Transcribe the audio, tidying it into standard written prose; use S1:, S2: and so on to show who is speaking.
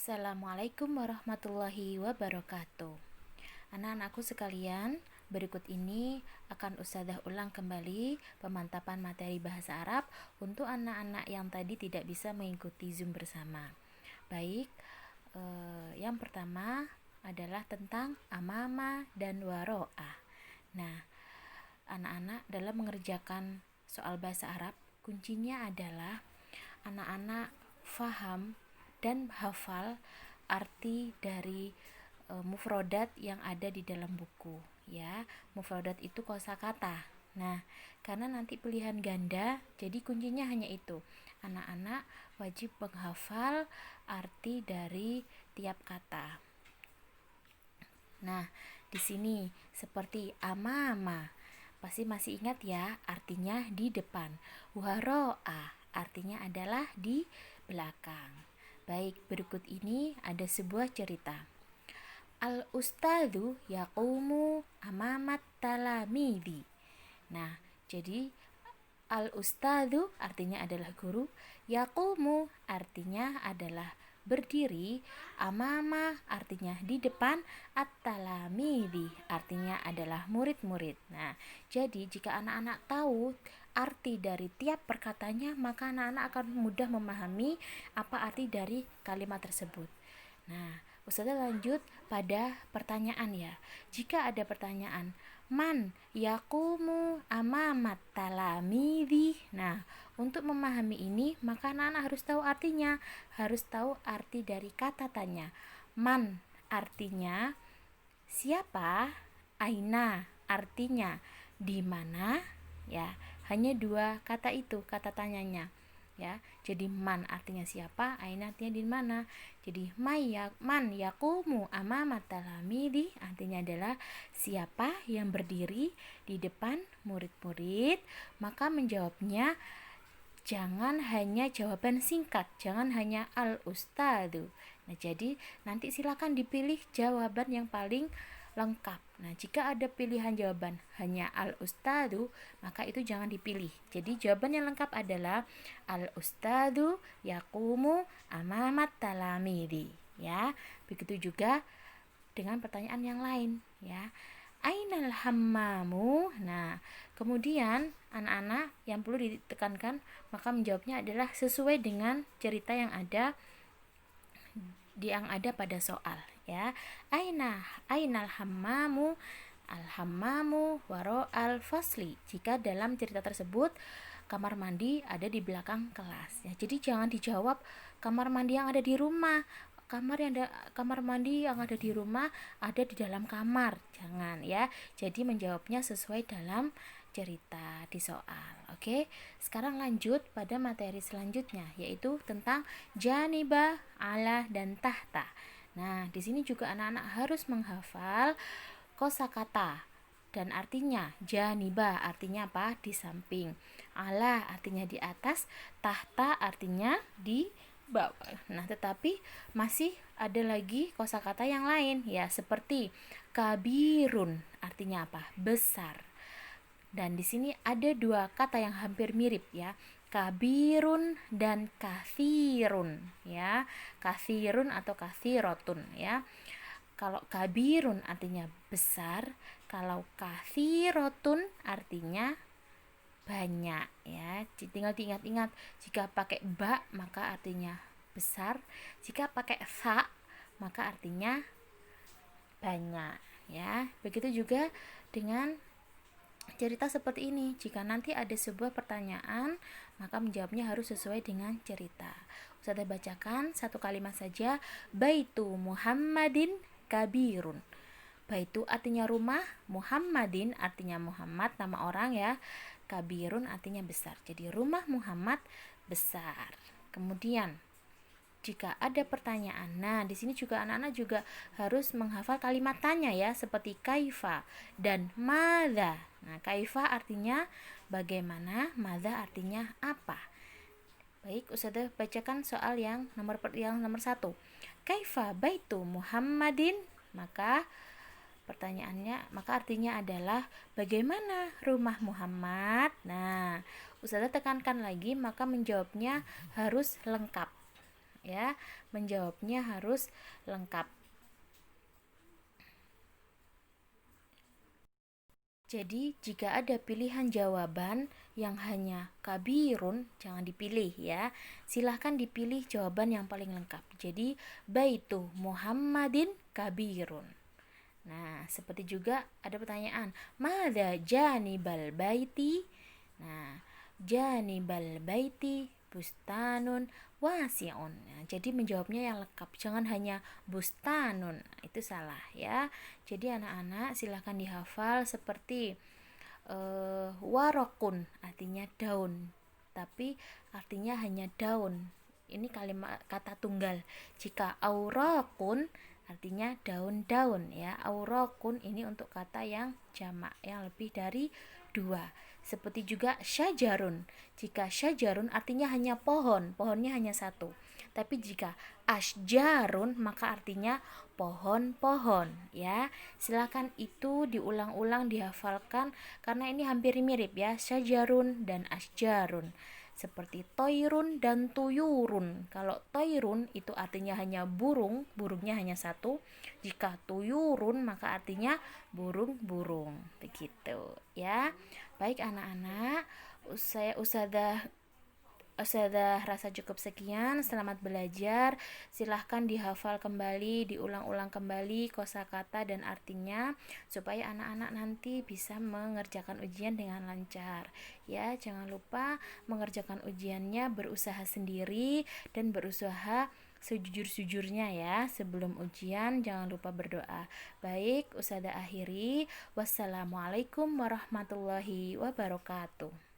S1: Assalamualaikum warahmatullahi wabarakatuh. Anak-anakku sekalian, berikut ini akan Ustadzah ulang kembali pemantapan materi bahasa Arab untuk anak-anak yang tadi tidak bisa mengikuti Zoom bersama. Baik, yang pertama adalah tentang amama dan waro'ah. Nah, anak-anak dalam mengerjakan soal bahasa Arab, kuncinya adalah anak-anak faham dan hafal arti dari mufrodat yang ada di dalam buku, ya. Mufrodat itu kosakata. Nah, karena nanti pilihan ganda, jadi kuncinya hanya itu. Anak-anak wajib menghafal arti dari tiap kata. Nah, di sini seperti amama, pasti masih ingat ya, artinya di depan. Waro'a artinya adalah di belakang. Baik, berikut ini ada sebuah cerita. Al-ustadzu yaqumu amamat talamidi. Nah, jadi al-ustadzu artinya adalah guru, yaqumu artinya adalah berdiri, amama artinya di depan, at-talamidi artinya adalah murid-murid. Nah, jadi jika anak-anak tahu arti dari tiap perkataannya, maka anak-anak akan mudah memahami apa arti dari kalimat tersebut. Nah, Ustazah lanjut pada pertanyaan ya. Jika ada pertanyaan, man yakumu amamat talamidi. Nah, untuk memahami ini, maka anak-anak harus tahu artinya, harus tahu arti dari kata tanya. Man artinya siapa, aina artinya di mana, ya. Hanya dua kata itu, kata tanyanya. Ya, jadi man artinya siapa, aina artinya di mana. Jadi man yakumu amama talamidi artinya adalah siapa yang berdiri di depan murid-murid. Maka menjawabnya jangan hanya jawaban singkat, jangan hanya al-ustadu. Nah, jadi nanti silakan dipilih jawaban yang paling lengkap. Nah, jika ada pilihan jawaban hanya al-ustadu, maka itu jangan dipilih. Jadi jawaban yang lengkap adalah al-ustadu yaqumu amamat talamidi, ya. Begitu juga dengan pertanyaan yang lain, ya. Ainal hammamu. Nah, kemudian anak-anak yang perlu ditekankan, maka menjawabnya adalah sesuai dengan cerita yang ada pada soal, ya. Ainal hammamu, al hammamu waro al fasli. Jika dalam cerita tersebut kamar mandi ada di belakang kelas, ya. Jadi jangan dijawab kamar mandi yang ada di rumah. Kamar mandi yang ada di rumah ada di dalam kamar, jangan, ya. Jadi menjawabnya sesuai dalam cerita di soal. Oke, sekarang lanjut pada materi selanjutnya, yaitu tentang janiba, ala, dan tahta. Nah, di sini juga anak-anak harus menghafal kosakata dan artinya. Janiba artinya apa? Di samping. Ala artinya di atas. Tahta artinya di bawah. Nah, tetapi masih ada lagi kosakata yang lain, ya, seperti kabirun artinya apa? Besar. Dan di sini ada dua kata yang hampir mirip, ya. Kabirun dan kathirun, ya. Kathirun atau kathirotun, ya. Kalau kabirun artinya besar, kalau kathirotun artinya banyak, ya. Tinggal diingat-ingat, jika pakai ba maka artinya besar, jika pakai sa maka artinya banyak, ya. Begitu juga dengan cerita seperti ini. Jika nanti ada sebuah pertanyaan, maka menjawabnya harus sesuai dengan cerita. Ustazah bacakan satu kalimat saja. Baitu Muhammadin kabirun. Baitu artinya rumah, Muhammadin artinya Muhammad, nama orang, ya. Kabirun artinya besar. Jadi rumah Muhammad besar. Kemudian jika ada pertanyaan, nah di sini juga anak-anak juga harus menghafal kalimat tanya, ya, seperti kaifa dan madza. Nah, kaifa artinya bagaimana, madza artinya apa. Baik, Ustazah bacakan soal yang nomor 1. Kaifa baitu Muhammadin? Maka pertanyaannya, maka artinya adalah bagaimana rumah Muhammad. Nah, Ustazah tekankan lagi, maka menjawabnya harus lengkap. ya. Menjawabnya harus lengkap. Jadi, jika ada pilihan jawaban yang hanya kabirun, jangan dipilih ya. Silahkan dipilih jawaban yang paling lengkap. Jadi, baitu Muhammadin kabirun. Nah, seperti juga ada pertanyaan, Mada janibal baiti? Nah, janibal baiti bustanun wasi'un. Nah, jadi menjawabnya yang lengkap, jangan hanya bustanun. Itu salah ya. Jadi anak-anak silahkan dihafal seperti warokun artinya daun, tapi artinya hanya daun. Ini kalimat kata tunggal. Jika aurakun artinya daun-daun ya. Aurakun ini untuk kata yang jamak, yang lebih dari dua. Seperti juga syajarun. Jika syajarun artinya hanya pohon, pohonnya hanya satu. Tapi jika asjarun maka artinya pohon-pohon ya. Silakan itu diulang-ulang, dihafalkan karena ini hampir mirip ya, syajarun dan asjarun. Seperti toirun dan tuyurun. Kalau toirun itu artinya hanya burung, burungnya hanya satu. Jika tuyurun maka artinya burung-burung. Begitu ya. Baik anak-anak, saya Ustazah rasa cukup sekian. Selamat belajar. Silahkan dihafal kembali, diulang-ulang kembali kosakata dan artinya supaya anak-anak nanti bisa mengerjakan ujian dengan lancar. Ya, jangan lupa mengerjakan ujiannya berusaha sendiri dan berusaha sejujur-jujurnya ya. Sebelum ujian jangan lupa berdoa. Baik, Ustazah akhiri. Wassalamualaikum warahmatullahi wabarakatuh.